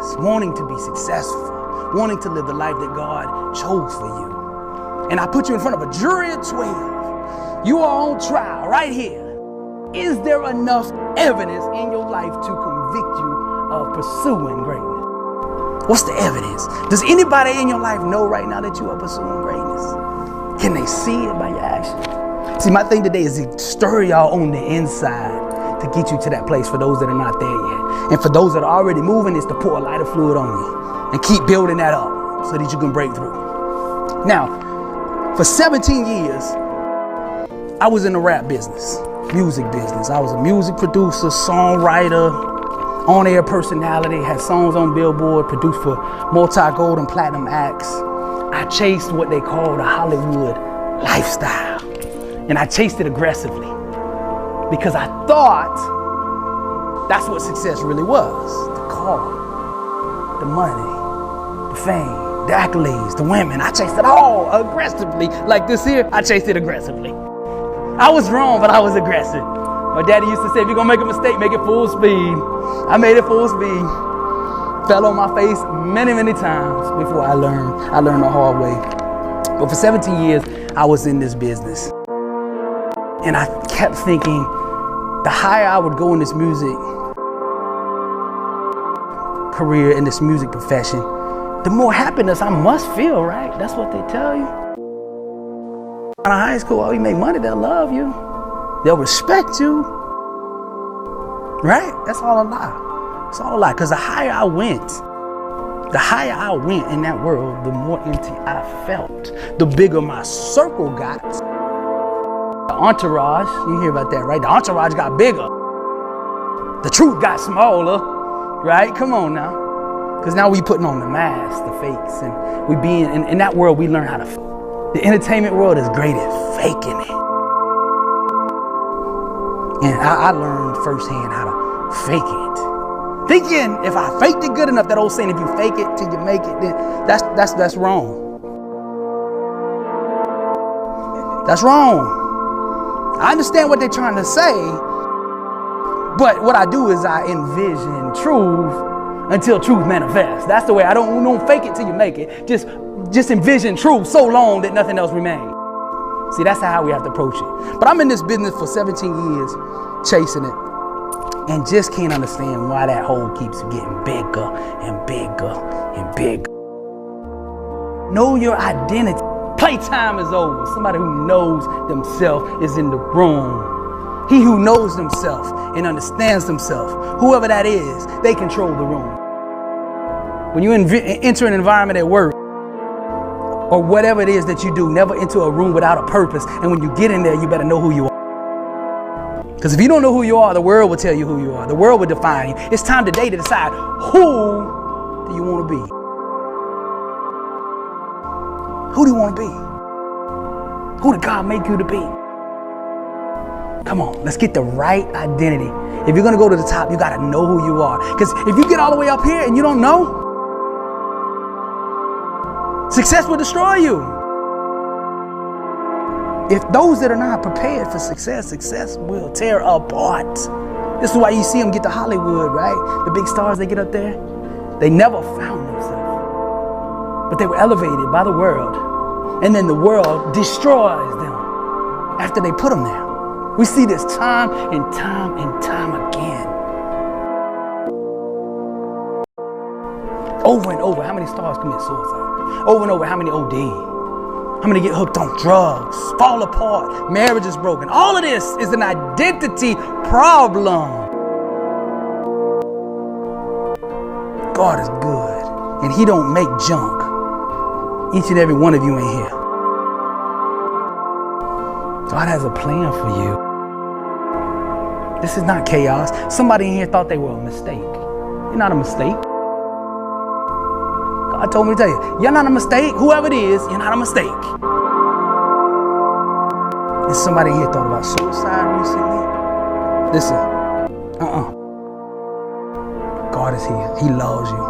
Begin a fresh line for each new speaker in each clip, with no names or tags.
greatness, wanting to be successful, wanting to live the life that God chose for you. And I put you in front of a jury of 12. You are on trial right here. Is there enough evidence in your life to convict you of pursuing greatness? What's the evidence? Does anybody in your life know right now that you are pursuing greatness? Can they see it by your actions? See, my thing today is to stir y'all on the inside to get you to that place for those that are not there yet. And for those that are already moving, is to pour a lighter fluid on you and keep building that up so that you can break through. Now, for 17 years, I was in the rap business, music business. I was a music producer, songwriter, on-air personality, had songs on Billboard, produced for multi-gold and platinum acts. I chased what they call the Hollywood lifestyle. And I chased it aggressively because I thought that's what success really was. The car, the money, the fame, the accolades, the women. I chased it all aggressively. Like this here, I chased it aggressively. I was wrong, but I was aggressive. My daddy used to say, if you're gonna make a mistake, make it full speed. I made it full speed. Fell on my face many, many times before I learned. I learned the hard way. But for 17 years, I was in this business. And I kept thinking, the higher I would go in this music career, in this music profession, the more happiness I must feel, right? That's what they tell you. In high school, oh, you make money, they'll love you. They'll respect you. Right? That's all a lie. It's all a lie. Because the higher I went in that world, the more empty I felt. The bigger my circle got. The entourage, you hear about that, right? The entourage got bigger. The truth got smaller, right? Come on now. Because now we putting on the masks, the fakes, and we being, in that world, we learn how to fake. The entertainment world is great at faking it. And I learned firsthand how to fake it. Thinking if I faked it good enough, that old saying, if you fake it till you make it, then that's wrong. That's wrong. I understand what they're trying to say, but what I do is I envision truth until truth manifests. That's the way. I don't fake it till you make it. Just envision truth so long that nothing else remains. See, that's how we have to approach it. But I'm in this business for 17 years, chasing it, and just can't understand why that hole keeps getting bigger and bigger and bigger. Know your identity. Playtime is over. Somebody who knows themselves is in the room. He who knows themselves and understands themselves, whoever that is, they control the room. When you enter an environment at work, or whatever it is that you do, never enter a room without a purpose. And when you get in there, you better know who you are. Because if you don't know who you are, the world will tell you who you are. The world will define you. It's time today to decide, who do you want to be? Who do you want to be? Who did God make you to be? Come on, let's get the right identity. If you're going to go to the top, you got to know who you are. Because if you get all the way up here and you don't know, success will destroy you. If those that are not prepared for success will tear apart. This is why you see them get to Hollywood, right? The big stars, they get up there. They never found themselves. But they were elevated by the world. And then the world destroys them after they put them there. We see this time and time and time again. Over and over, how many stars commit suicide? Over and over, how many OD? How many get hooked on drugs, fall apart, marriage is broken? All of this is an identity problem. God is good, and He don't make junk. Each and every one of you in here. God has a plan for you. This is not chaos. Somebody in here thought they were a mistake. You're not a mistake. God told me to tell you, you're not a mistake. Whoever it is, you're not a mistake. And somebody here thought about suicide recently. Listen, God is here. He loves you.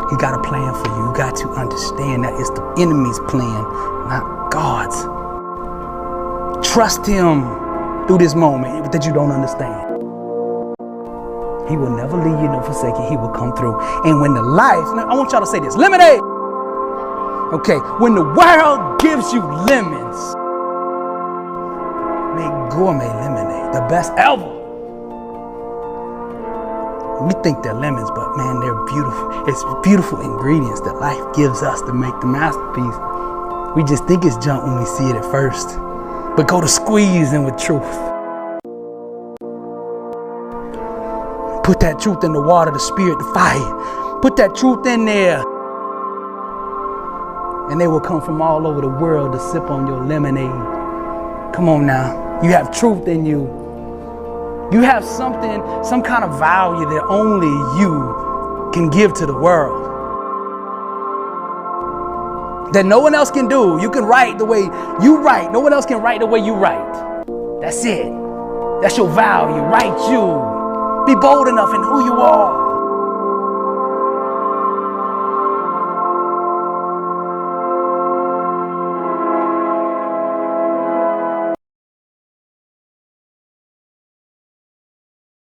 He got a plan for you. You got to understand that it's the enemy's plan, not God's. Trust Him through this moment that you don't understand. He will never leave you nor forsake you. He will come through. And when the life, I want y'all to say this, lemonade. Okay, when the world gives you lemons, make gourmet lemonade, the best ever. We think they're lemons, but man, they're beautiful. It's beautiful ingredients that life gives us to make the masterpiece. We just think it's junk when we see it at first. But go to squeezing with truth. Put that truth in the water, the spirit, the fire. Put that truth in there. And they will come from all over the world to sip on your lemonade. Come on now. You have truth in you. You have something, some kind of value that only you can give to the world. That no one else can do. You can write the way you write. No one else can write the way you write. That's it. That's your value. Write you. Be bold enough in who you are.